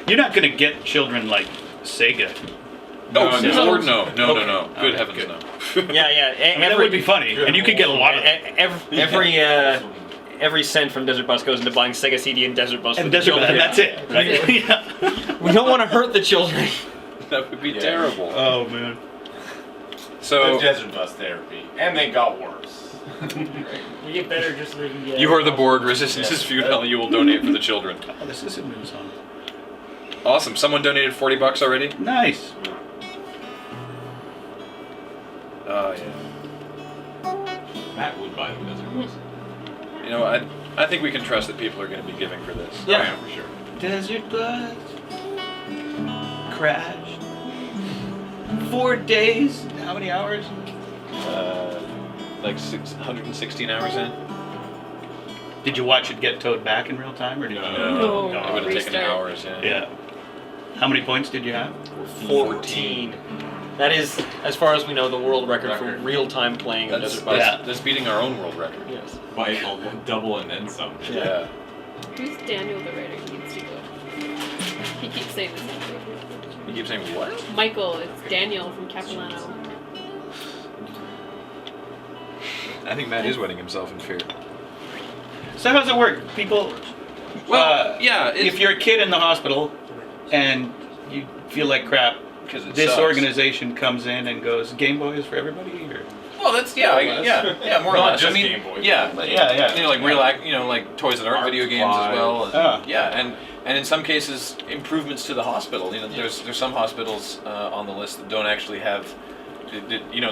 You're not going to get children like Sega. No. Okay. Good heavens, good. no. Yeah. I mean, that would be funny, and you could get a lot of every cent from Desert Bus goes into buying Sega CD and Desert Bus for and the Desert, children. and that's it. Right? Yeah. We don't want to hurt the children. That would be terrible. Oh man. So Desert Bus therapy, and they got worse. You get better just so they can get. you heard the Borg. Resistance is futile. You will donate for the children. Oh, this is a new song. Awesome. Someone donated $40 already. Nice. Oh yeah. Matt would buy the Desert Bus. You know, I think we can trust that people are going to be giving for this. Yeah, for sure. Desert Bus crashed. 4 days. How many hours? Like 616 hours in. Did you watch it get towed back in real time, or did you? No. It would have taken Restart. hours. Yeah. Yeah. How many points did you have? 14. That is, as far as we know, the world record for real-time playing of That's, Desert Bus. that's beating our own world record. Yes. By a double and then some. Yeah. Who's Daniel the writer? He needs to go. He keeps saying the same thing. You keep saying what? Michael, it's Daniel from Capilano. I think Matt is wetting himself in fear. So how's it work? People. Well, yeah. If you're a kid in the hospital and you feel like crap, because it this sucks. organization comes in and goes, Game Boy is for everybody, or? Well, that's More or yeah, less. more or Not less. just I mean, Game Boy. yeah, Yeah. you know, like like toys that aren't Art video games as well. supplies. And, yeah, and in some cases, improvements to the hospital. You know, there's some hospitals on the list that don't actually have. You know,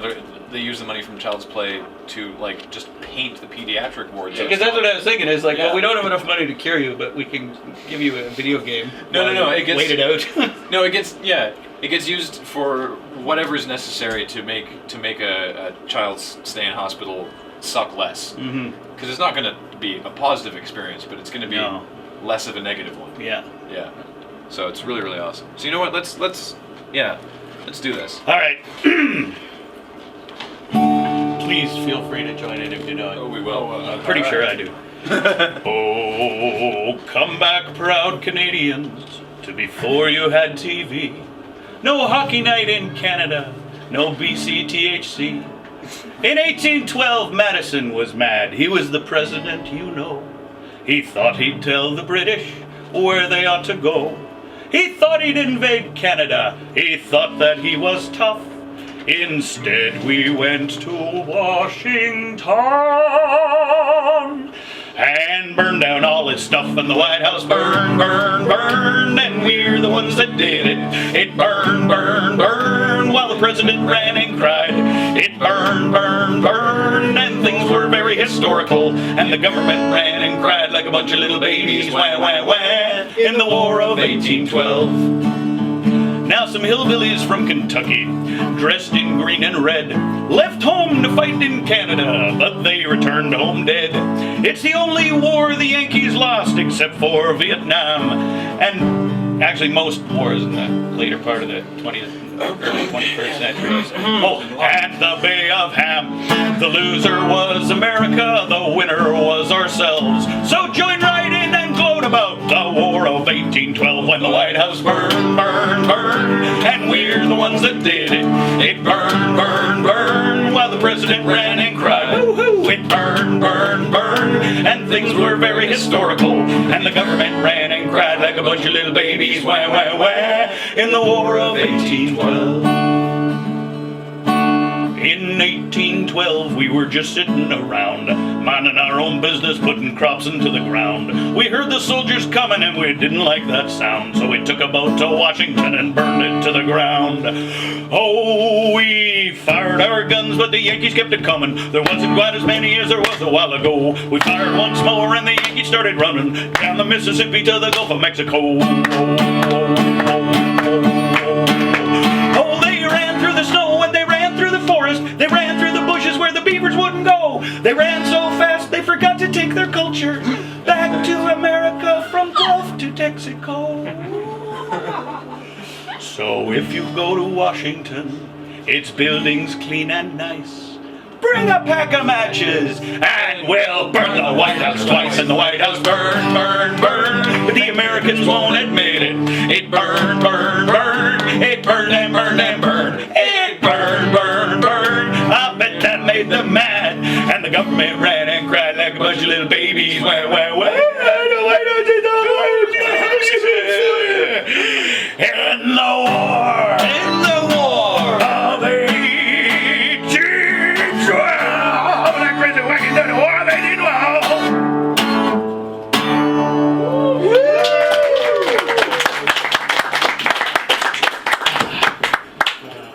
they use the money from Child's Play to like just paint the pediatric wards. Because that's what I was thinking. Is like, Yeah. well, we don't have enough money to cure you, but we can give you a video game. No. while you It gets wait it out. No, it gets used for whatever is necessary to make a child's stay in hospital suck less. Mm-hmm. Because it's not going to be a positive experience, but it's going to be No. less of a negative one. Yeah. Yeah. So it's really, really awesome. So you know what? Let's do this. All right. Please feel free to join in if you don't. Oh, we will. I'm pretty sure I do. Oh, come back, proud Canadians, to before you had TV. No hockey night in Canada, no BC THC. In 1812, Madison was mad. He was the president, you know. He thought he'd tell the British where they ought to go. He thought he'd invade Canada. He thought that he was tough. Instead, we went to Washington and burned down all his stuff, and the White House burned, and we're the ones that did it. It burned, while the president ran and cried. It burned, and things were very historical, and the government ran and cried like a bunch of little babies, wah, wah, wah, in the War of 1812. Now some hillbillies from Kentucky, dressed in green and red, left home to fight in Canada, but they returned home dead. It's the only war the Yankees lost except for Vietnam, and actually most wars in the later part of the 20th, early 21st century. Oh, and the Bay of Ham, the loser was America, the winner was ourselves. So join right in and gloat about the War of 1812 when the White House burned, and we're the ones that did it. It burned, while the president ran and cried. Woo-hoo! It burned, and things were very historical, and the government ran and cried like a bunch of little babies, wah, wah, wah, in the War of 1812. In 1812, we were just sitting around, minding our own business, putting crops into the ground. We heard the soldiers coming and we didn't like that sound, so we took a boat to Washington and burned it to the ground. Oh, we fired our guns, but the Yankees kept it coming. There wasn't quite as many as there was a while ago. We fired once more and the Yankees started running down the Mississippi to the Gulf of Mexico. Oh, they ran through the snow and they ran through the forest. They ran through the bushes where the beavers wouldn't go. They ran so fast they forgot to take their culture back to America from Gulf to Texaco. So if you go to Washington, its buildings clean and nice. Bring a pack of matches and we'll burn the White House twice. And the White House burn, but the Americans won't admit it. It burned, burned, burned. It burned and burned and burned. It burned, burned, burned. I bet that made them mad. And the government ran and cried like a bunch of little babies. Why don't you know? In the war. In the war. Of 1812. That crazy wagon done the war of 1812.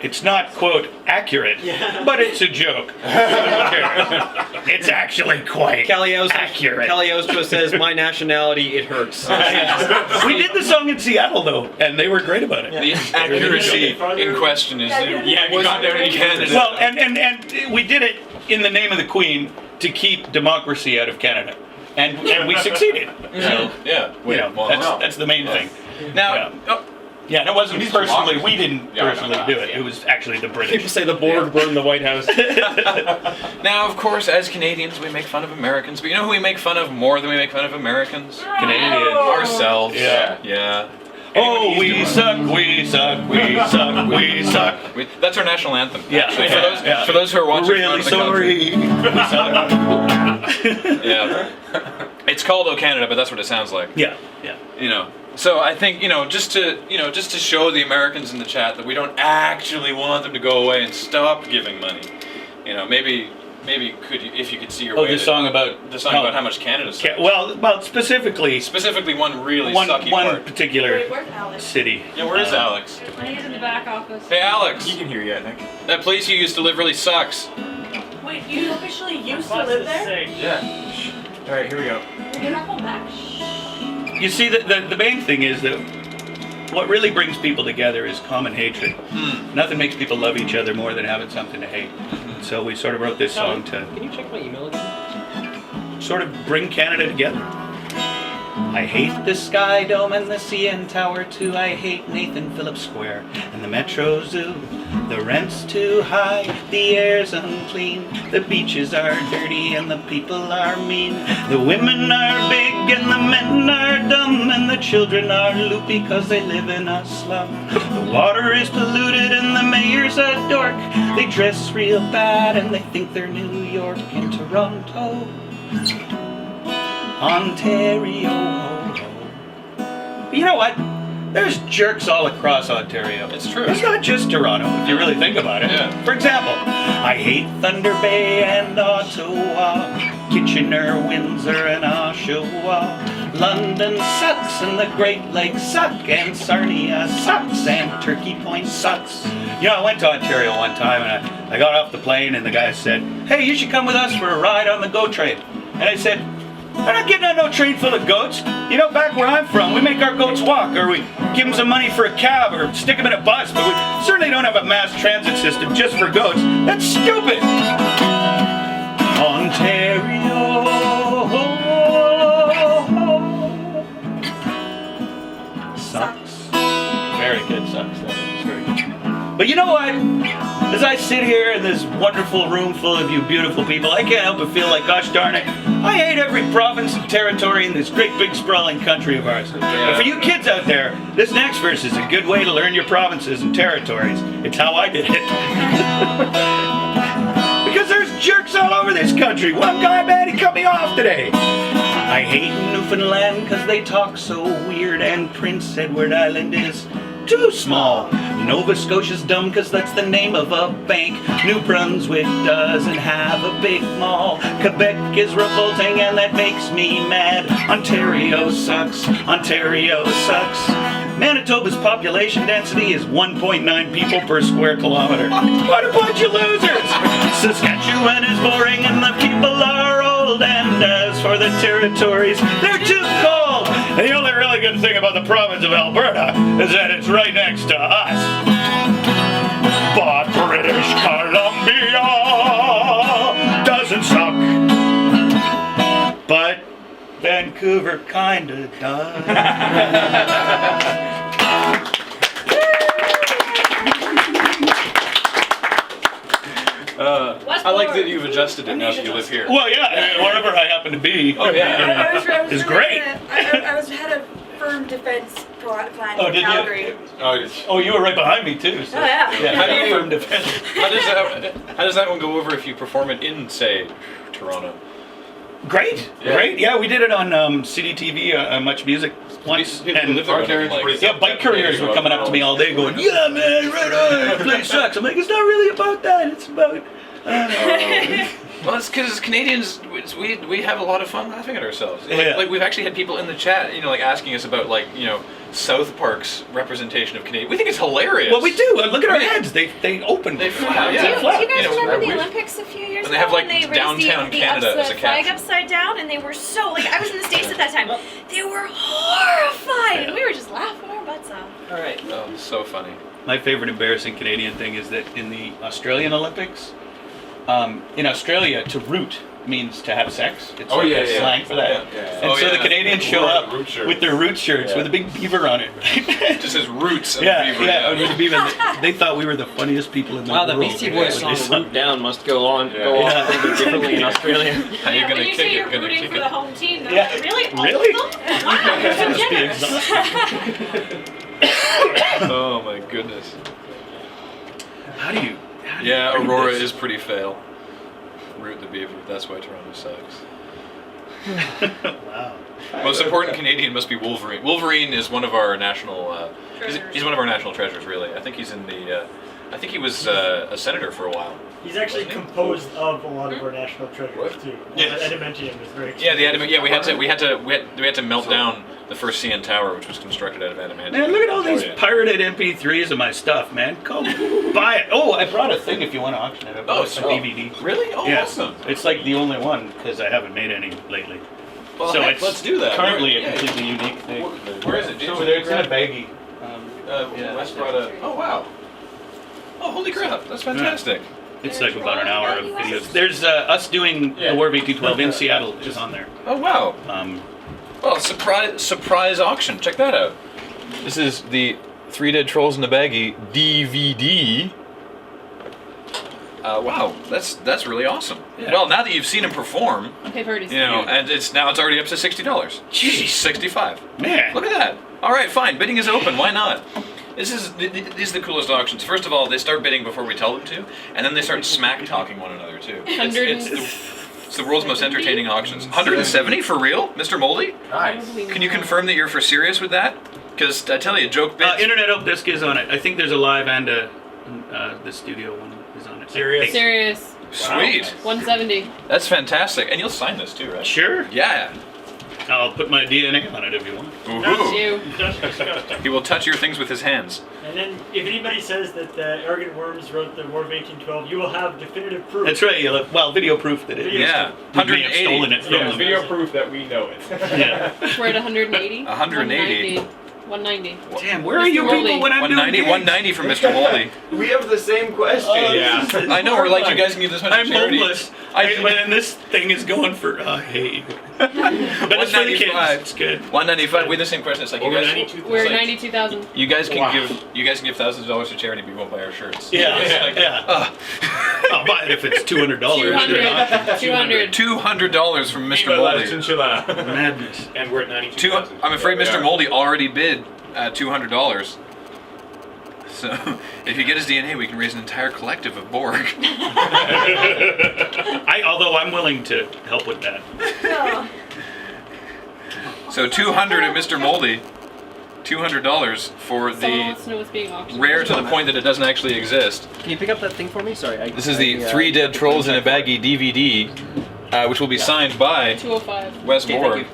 It's not, quote, accurate, but it's a joke. It's actually quite accurate. Cagliostro says, "My nationality, it hurts." We did the song in Seattle, though, and they were great about it. The accuracy in question is you got there in Canada. Well, and we did it in the name of the Queen to keep democracy out of Canada. And we succeeded. So, yeah. that's the main thing. Now, Yeah. Yeah, and it wasn't These personally, democracy. we didn't Yeah, personally no, do it. yeah. It was actually the People British. say the Borg burned the White House. now, of course, as Canadians, we make fun of Americans, but you know who we make fun of more than we make fun of Americans? Canadians. Ourselves. Yeah. Yeah. Oh, we suck, we suck, we suck, we suck. That's our national anthem. Yeah. Actually, Yeah. for those who are watching, We're really from out of the sorry. country- Yeah. It's called "Oh Canada," but that's what it sounds like. Yeah, yeah. You know. So I think just to show the Americans in the chat that we don't actually want them to go away and stop giving money. Maybe if you could see your way. The song about about how much Canada sucks. Well, specifically one really one sucky one part. particular Wait, where's Alex? city. Yeah, where is Alex? He's in the back office. Hey, Alex. He can hear you, I think. That place you used to live really sucks. Wait, you officially used to live there? Yeah. All right, here we go. You're not going back? You see, the main thing is that what really brings people together is common hatred. Nothing makes people love each other more than having something to hate. So we sort of wrote this song to Can you check my email again? sort of bring Canada together. I hate the Sky Dome and the CN Tower too. I hate Nathan Phillips Square and the Metro Zoo. The rent's too high, the air's unclean, the beaches are dirty and the people are mean. The women are big and the men are dumb and the children are loopy cause they live in a slum. The water is polluted and the mayor's a dork. They dress real bad and they think they're New York and Toronto. Ontario. You know what? There's jerks all across Ontario. It's true. It's not just Toronto, if you really think about it. Yeah. For example, I hate Thunder Bay and Ottawa, Kitchener, Windsor, and Oshawa. London sucks, and the Great Lakes suck, and Sarnia sucks, and Turkey Point sucks. I went to Ontario one time, and I got off the plane, and the guy said, "Hey, you should come with us for a ride on the GO train." And I said, "I'm not getting on no train full of goats. Back where I'm from, we make our goats walk, or we give them some money for a cab, or stick them in a bus, but we certainly don't have a mass transit system just for goats. That's stupid." Ontario. Sucks. Very good, sucks. That was very good. But you know what? As I sit here in this wonderful room full of you beautiful people, I can't help but feel like, gosh darn it, I hate every province and territory in this great big sprawling country of ours. But for you kids out there, this next verse is a good way to learn your provinces and territories. It's how I did it. Because there's jerks all over this country. One guy, man, he cut me off today. I hate Newfoundland because they talk so weird, and Prince Edward Island is too small. Nova Scotia's dumb because that's the name of a bank. New Brunswick doesn't have a big mall. Quebec is revolting and that makes me mad. Ontario sucks. Ontario sucks. Manitoba's population density is 1.9 people per square kilometer. What a bunch of losers! Saskatchewan is boring and the people are old. And as for the territories, they're too cold. And the only really good thing about the province of Alberta is that it's right next to us. But British Columbia doesn't suck. But Vancouver kinda does. I like that you've adjusted it now that you live here. Well, yeah, wherever I happen to be. Oh, yeah. I was It's great. I was head of firm defense flying Oh, to did you? Calgary. Oh, you were right behind me too. So. Oh, yeah. How do you- Firm defense. How does that one go over if you perform it in, say, Toronto? Great, Yeah. great. Yeah, we did it on CDTV, Much Music once. People who And live there would have been like, yeah, bike couriers were coming up to me all day going, "Yeah, man, right on. The place sucks." I'm like, "It's not really about that. It's about." well, it's because Canadians, we have a lot of fun laughing at ourselves. Yeah. Like we've actually had people in the chat, like asking us about South Park's representation of Canadian. We think it's hilarious. Well, we do. Look at our heads. They open. They flap. Do Yeah. you flap. guys remember the we- Olympics a few years And ago they have, like, when they raised downtown the Canada as a flag caption. upside down, and they were so I was in the States at that time. They were horrified, and we were just laughing our butts off. All right. Oh, so funny. My favorite embarrassing Canadian thing is that in the Australian Olympics, in Australia, to root means to have sex. It's Oh, like yeah, a yeah. slang for that. Yeah. And Oh, so yeah. the Canadians show Root- up root shirts. with their root shirts Yeah. with a big beaver on it. It just says roots and yeah, beaver. yeah, with a beaver. They thought we were the funniest people in the Wow, world. the Beastie Boys when they song saw- "Root Down" must go on Yeah. go on Yeah. a little bit differently in Australia. How you Yeah, gonna when you kick say it? you're Gonna rooting kick for it? the home team, they're Yeah. like, really? All Really? of them? Wow, That must be generous. exhausting. Oh my goodness. How do you? Yeah, bring Aurora this? is pretty fail. Root the beaver. That's why Toronto sucks. Wow. Most important Canadian must be Wolverine. Wolverine is one of our national. He's one of our national treasures, really. I think he's in the. I think he was a senator for a while. He's actually Wasn't he? composed of a lot of our national treasures too. Yes. Adamantium is very. Yeah, the adamant. Yeah, we had to melt down the first CN tower, which was constructed out of adamantium. Man, look at all these yeah. pirated MP3s of my stuff, man. Come buy it. Oh, I brought a thing if you want to auction it. I brought some DVD. Really? Oh, Yeah. awesome. It's like the only one because I haven't made any lately. Well, so heck, it's let's do that. currently Yeah. a completely unique thing. Where is it? Over there, it's in a baggie. Yeah. Wes brought a. Oh wow. Oh holy crap! That's fantastic. It's like about an hour of videos. There's us doing the War of 1812 in Seattle is on there. Oh wow. Well, Surprise auction. Check that out. This is the 3 Dead Trolls in the Baggie DVD. Wow, that's really awesome. Yeah. Well, now that you've seen him perform, Okay, Verdi. and it's already up to $60. Jeez. $65. man. Look at that. All right, fine. Bidding is open. Why not? These are the coolest auctions. First of all, they start bidding before we tell them to, and then they start smack talking one another too. It's the world's most entertaining auctions. 170 for real, Mr. Moldy? Nice. Can you confirm that you're for serious with that? Because I tell you, joke bids. Internet Up Disc is on it. I think there's a live and the studio one is on it. Serious? Serious. Sweet. 170. That's fantastic. And you'll sign this too, right? Sure. Yeah. I'll put my DNA on it if you want. That's Ooh. you. He will touch your things with his hands. And then, if anybody says that Arrogant Worms wrote the War of 1812, you will have definitive proof. That's right. You'll have, well, video proof that it Yeah. we may have stolen it from Yeah, them. Video proof that we know it. Yeah. We're at 180. 180. 190. Damn, where are you Mr. people Moldy. when I'm 190, doing 190 from Mr. Moldy. We have the same question. Oh, I know, we're like, you guys can give this much I'm charity. homeless. And this thing is going for hey. But it's for the kids. 195. It's good. 195. We had the same question. It's like you Over guys. 92. We're It's at like- 92,000. You guys can Wow. give thousands of dollars to charity, but you won't buy our shirts. Yeah, It's like, yeah. I'll buy it if it's $200. 200. 200. $200 from Mr. Viva la Moldy. chinchilla. Madness. And we're at 92,000. I'm afraid Yeah, we Mr. are. Moldy already bid $200. So if you get his DNA, we can raise an entire collective of Borg. Although I'm willing to help with that. Oh. So 200 at Mr. Moldy. $200 for Someone the wants to know what's being auctioned. rare to the point that it doesn't actually exist. Can you pick up that thing for me? Sorry. This is the 3 Dead Trolls in a Baggie DVD, which will be signed by 205. Wes Okay, thank Borg,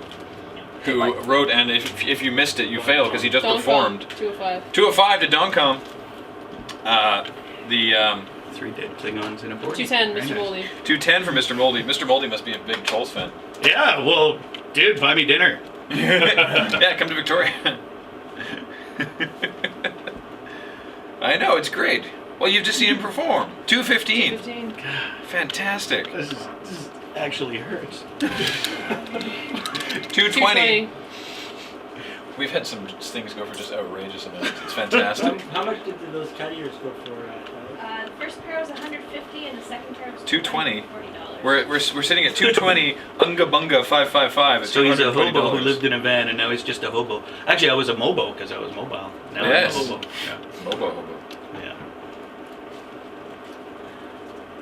you. who wrote, and if you missed it, you failed because he just Don't performed. call. 205. 205 to Doncom. The 3 dead Klingons in a board. 210, Very Mr. nice. Moldy. 210 for Mr. Moldy. Mr. Moldy must be a big Trolls fan. Yeah, well, dude, buy me dinner. Yeah, come to Victoria. I know, it's great. Well, you've just seen him perform. 215. 215. Fantastic. This actually hurts. 220. We've had some things go for just outrageous amounts. It's fantastic. How much did those cat ears go for? first pair was $150 and the second pair was $220. $240. We're sitting at 220. Unga Bunga 555 at So he's a $220. hobo who lived in a van, and now he's just a hobo. Actually, I was a mobo because I was mobile. Now Yes. I'm a hobo. Hobo. Yeah.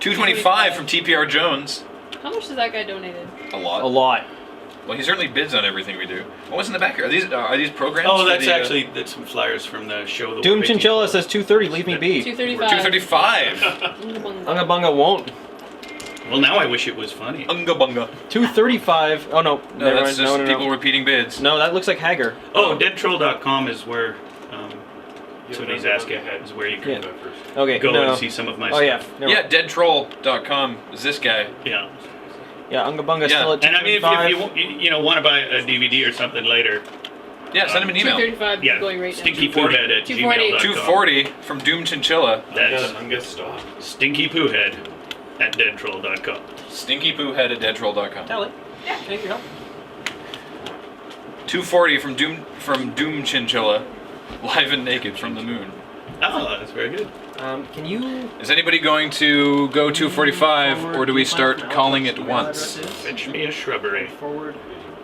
225 from TPR Jones. How much has that guy donated? A lot. A lot. Well, he certainly bids on everything we do. What was in the back here? Are these programs? Oh, for that's the, actually that's some flyers from the show. The Doom War Chinchilla Victims. says 230. Leave me be. 235. 235. Unga Bunga won't. Well, now I wish it was funny. Unga Bunga. 235. Oh no. No, Never that's mind. just No. people repeating bids. No, that looks like Hager. Oh, deadtroll.com is where Yeah, somebody's but asking. ahead. Is where you Yeah. can Okay. go no. and see some of my Oh yeah. stuff. Never Yeah, mind. deadtroll.com is this guy. Yeah. Yeah. Unga Bunga Yeah. still at And I mean, 235. if you want to buy a DVD or something later, Yeah, send him an email. 235 yeah, going right now. stinkypoohead at 240. gmail.com. 240 from Doom Chinchilla. That's I'm gonna stop. stinkypoohead at deadtroll.com. Stinkypoohead at deadtroll.com. Tally. Yeah. Thank you. 240 from Doom Chinchilla. Live and naked from the moon. Oh, that's very good. Can you? Is anybody going to go 245 or do we start calling it once? Fetch me a shrubbery. Forward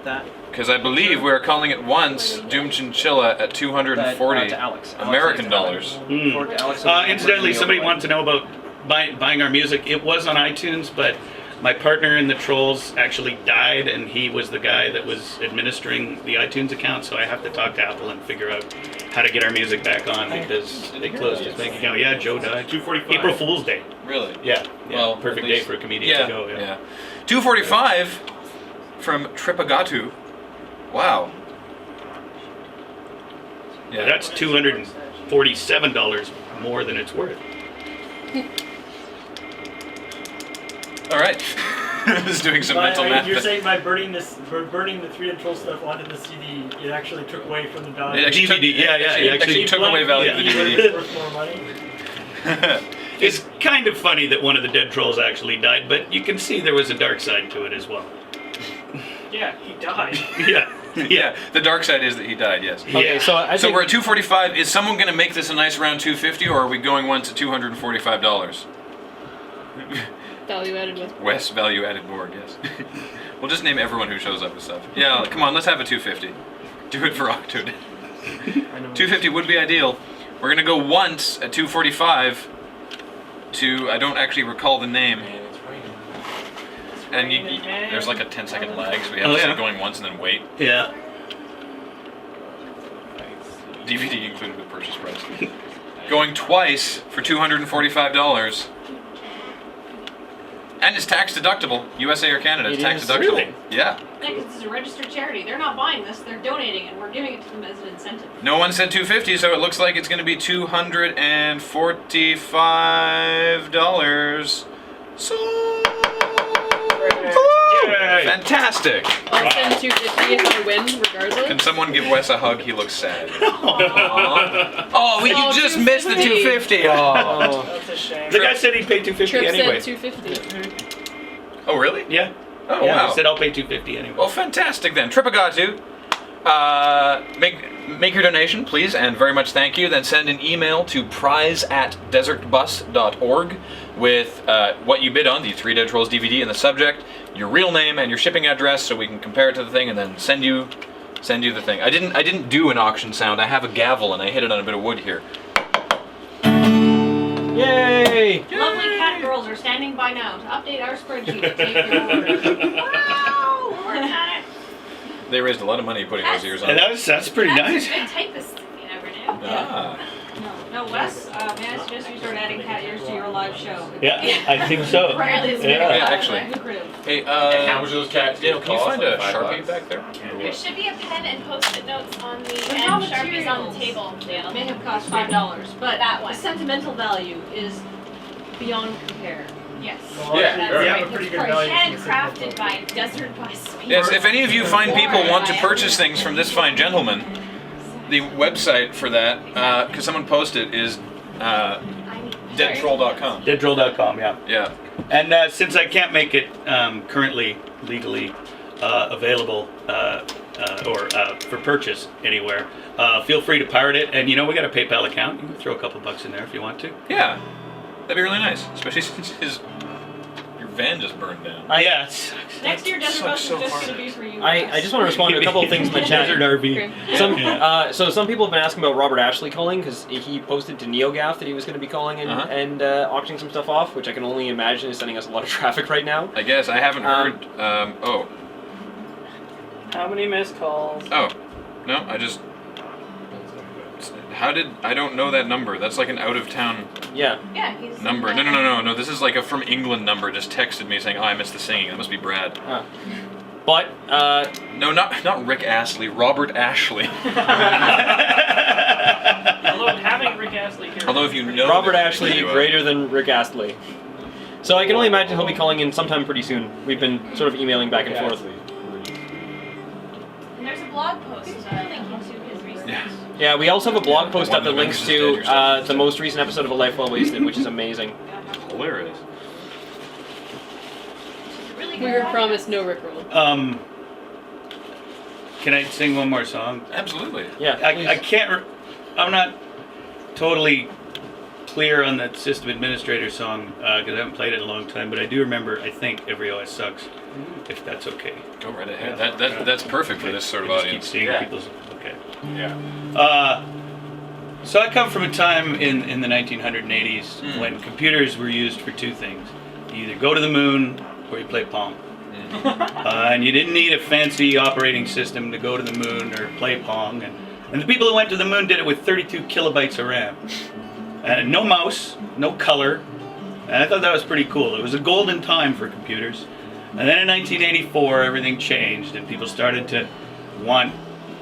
that. Because I believe we're calling it once Doom Chinchilla at 240 to Alex. American dollars. Forward to Alex. Incidentally, somebody wants to know about buying our music. It was on iTunes, but my partner in the Trolls actually died, and he was the guy that was administering the iTunes account, so I have to talk to Apple and figure out how to get our music back on because they closed his bank account. Yeah, Joe died. 245. April Fool's Day. Really? Yeah. Well, perfect at day least- for a comedian to go. Yeah. 245 from Tripagatu. Wow. Yeah. That's $247 more than it's worth. All right. I was doing some mental math. You're saying by burning the 3D Troll stuff onto the CD, it actually took away from the value. It actually took, DVD, yeah, actually, you actually took away value of the It's DVD. worth more money. It's kind of funny that one of the dead trolls actually died, but you can see there was a dark side to it as well. Yeah, he died. Yeah. Yeah, the dark side is that he died, yes. Okay, Yeah. so I So think we're at 245. Is someone going to make this a nice round 250 or are we going once at $245? Value added with. Wes value added Borg, yes. We'll just name everyone who shows up with stuff. Yeah, come on, let's have a 250. Do it for Octoden. 250 would be ideal. We're gonna go once at 245 to, I don't actually recall the name. And there's like a 10-second lag, so we have Oh, to yeah. start going once and then wait. Yeah. DVD included with purchase price. Going twice for $245. And it's tax deductible. USA or Canada, it's It tax is? deductible. Really? Yeah. Yeah, because it's a registered charity. They're not buying this, they're donating it. We're giving it to them as an incentive. No one said 250, so it looks like it's going to be $245. So Yay. fantastic! I'll send 250 if I win, regardless. Can someone give Wes a hug? He looks sad. Oh, you Oh, just missed the 250. Oh. Oh. That's a shame. The guy said he'd pay $250 Trip anyway. said 250. Oh, really? Yeah. Oh, Yeah, wow. he said I'll pay $250 anyway. Well, fantastic then. Tripagatu. Make your donation, please, and very much thank you. Then send an email to prize@desertbus.org with what you bid on, the 3 Dead Trolls DVD in the subject, your real name and your shipping address, so we can compare it to the thing, and then send you the thing. I didn't do an auction sound. I have a gavel and I hit it on a bit of wood here. Yay! Lovely cat girls are standing by now to update our spreadsheet to take your orders. Wow! Working on it. They raised a lot of money putting those ears on. And that's pretty nice. Good typist, if you never knew. Ah. No, Wes, may I suggest you start adding cat ears to your live show? Yeah, I think so. Apparently it's Yeah. very Yeah, actually. lucrative. Hey, How much those cats Dale, can you cost? find Like a $5 Sharpie back there? There should be a pen and post-it notes on the But and how Sharpies on the materials? table. It may have cost $5, but that The one. sentimental value is beyond compare. Yes. Well, Yeah, that's we right. have a pretty good It's value. handcrafted by Desert Bus people. Yes, if any of you fine people want to purchase things from this fine gentleman, the website for that, because someone posted, is deadtroll.com. Deadtroll.com, yeah. Yeah. And since I can't make it currently legally available or for purchase anywhere, feel free to pirate it. And we got a PayPal account. You can throw a couple bucks in there if you want to. Yeah. That'd be really nice, especially since your van just burned down. Yeah, it sucks. Next year, Desert sucks Bus so is just hard. going to be for you. I just want to respond to a couple of things in the chat. Desert RV. Okay. Some people have been asking about Robert Ashley calling because he posted to NeoGaf that he was going to be calling and auctioning some stuff off, which I can only imagine is sending us a lot of traffic right now. I guess I haven't heard. How many missed calls? Oh, no, I just. How did I don't know that number? That's like an out of town Yeah. Yeah, he's. number. No. This is like a from England number. Just texted me saying, "Oh, I missed the singing." That must be Brad. But No, not Rick Astley. Robert Ashley. Although having Rick Astley here. Although if you know Robert that- Ashley anyway. greater than Rick Astley. So I can only imagine he'll be calling in sometime pretty soon. We've been sort of emailing back and forth. And there's a blog post linking to his recent. Yeah. Yeah, we also have a blog post up that One of the links members is dead to yourself. the most recent episode of A Life Well Wasted, which is amazing. Hilarious. Really We good. were promised no Rickroll. Can I sing one more song? Absolutely. Yeah. I can't. I'm not totally clear on that System Administrator song because I haven't played it in a long time. But I do remember. I think Every OS Sucks. If that's okay. Go right ahead. That's perfect for this sort of I just audience. keep seeing Yeah. people's. Okay. Yeah. So I come from a time in the 1980s when computers were used for two things: you either go to the moon or you play Pong. And you didn't need a fancy operating system to go to the moon or play Pong. And the people who went to the moon did it with 32 kilobytes of RAM. And no mouse, no color. And I thought that was pretty cool. It was a golden time for computers. And then in 1984, everything changed and people started to want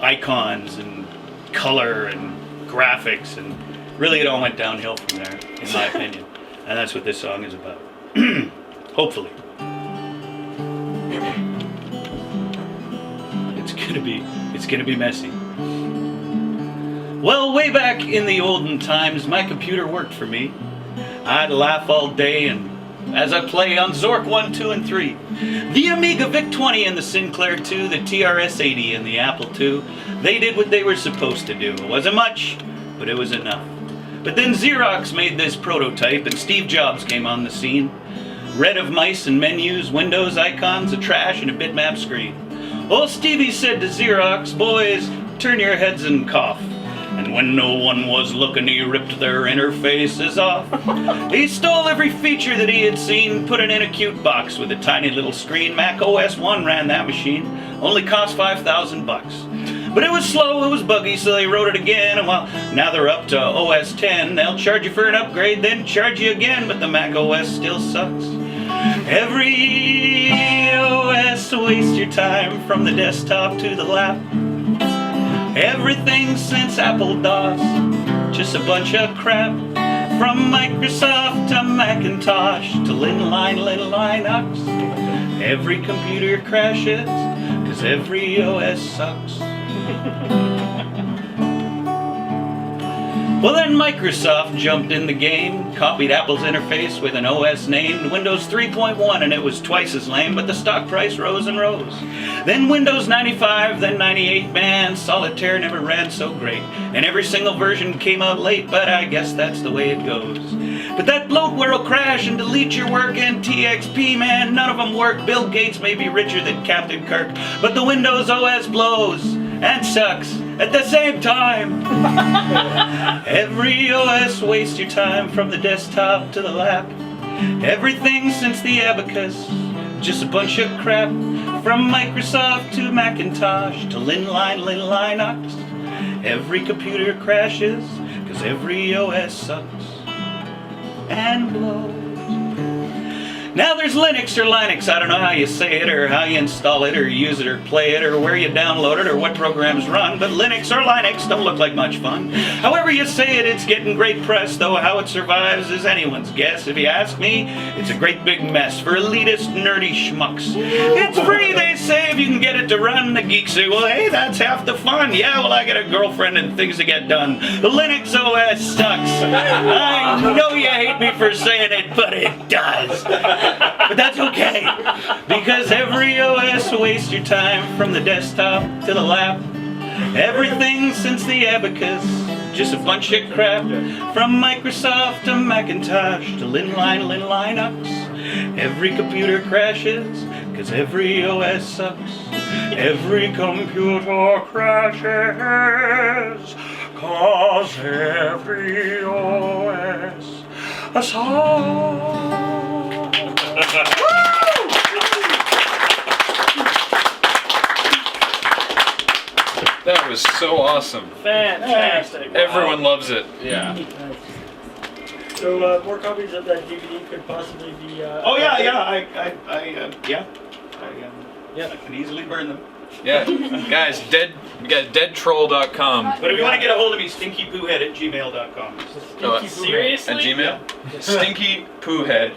icons and color and graphics. And really it all went downhill from there, in my opinion. And that's what this song is about. Hopefully. It's gonna be messy. Well, way back in the olden times, my computer worked for me. I'd laugh all day and as I play on Zork 1, 2, and 3, the Amiga VIC-20 and the Sinclair 2, the TRS-80 and the Apple II, they did what they were supposed to do. It wasn't much, but it was enough. But then Xerox made this prototype and Steve Jobs came on the scene. Red of mice and menus, Windows icons, a trash, and a bitmap screen. Old Stevie said to Xerox, boys, turn your heads and cough. And when no one was looking, he ripped their interfaces off. He stole every feature that he had seen, put it in a cute box with a tiny little screen. Mac OS 1 ran that machine, only cost $5,000. But it was slow, it was buggy, so they wrote it again. And well, now they're up to OS 10. They'll charge you for an upgrade, then charge you again, but the Mac OS still sucks. Every OS wastes your time from the desktop to the lap. Everything since Apple DOS, just a bunch of crap. From Microsoft to Macintosh to Linux. Every computer crashes, cause every OS sucks. Well, then Microsoft jumped in the game, copied Apple's interface with an OS named Windows 3.1, and it was twice as lame, but the stock price rose and rose. Then Windows 95, then 98, man, Solitaire never ran so great. And every single version came out late, but I guess that's the way it goes. But that bloatware will crash and delete your work, and TXP, man, none of them work. Bill Gates may be richer than Captain Kirk, but the Windows OS blows and sucks at the same time. Every OS wastes your time from the desktop to the lap. Everything since the abacus, just a bunch of crap. From Microsoft to Macintosh to Linux. Every computer crashes, cause every OS sucks and blows. Now there's Linux or Linux, I don't know how you say it or how you install it or use it or play it or where you download it or what programs run, but Linux or Linux don't look like much fun. However you say it, it's getting great press, though how it survives is anyone's guess. If you ask me, it's a great big mess for elitist nerdy schmucks. It's free, they say, if you can get it to run. The geeks say, well, hey, that's half the fun. Yeah, well, I got a girlfriend and things to get done. The Linux OS sucks. I know you hate me for saying it, but it does. But that's okay, because every OS wastes your time from the desktop to the lap. Everything since the abacus, just a bunch of crap. From Microsoft to Macintosh to Linux. Every computer crashes, cause every OS sucks. Every computer crashes, cause every OS sucks. That was so awesome. Fantastic. Everyone loves it. Yeah. Nice. So more copies of that DVD could possibly be. Oh yeah, I could easily burn them. Yeah, guys, deadtroll.com. But if you want to get a hold of me, stinkypoohead@gmail.com. Seriously? At Gmail? Stinky Poohead.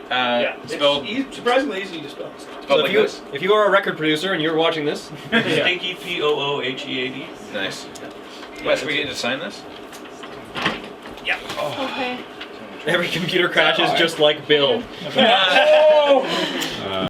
Spelled It's surprisingly easy to spell. spelled like this. If you are a record producer and you're watching this, Stinky Poohead. Nice. Wes, we get to sign this? Yeah. Okay. every computer crashes just like Bill. Oh!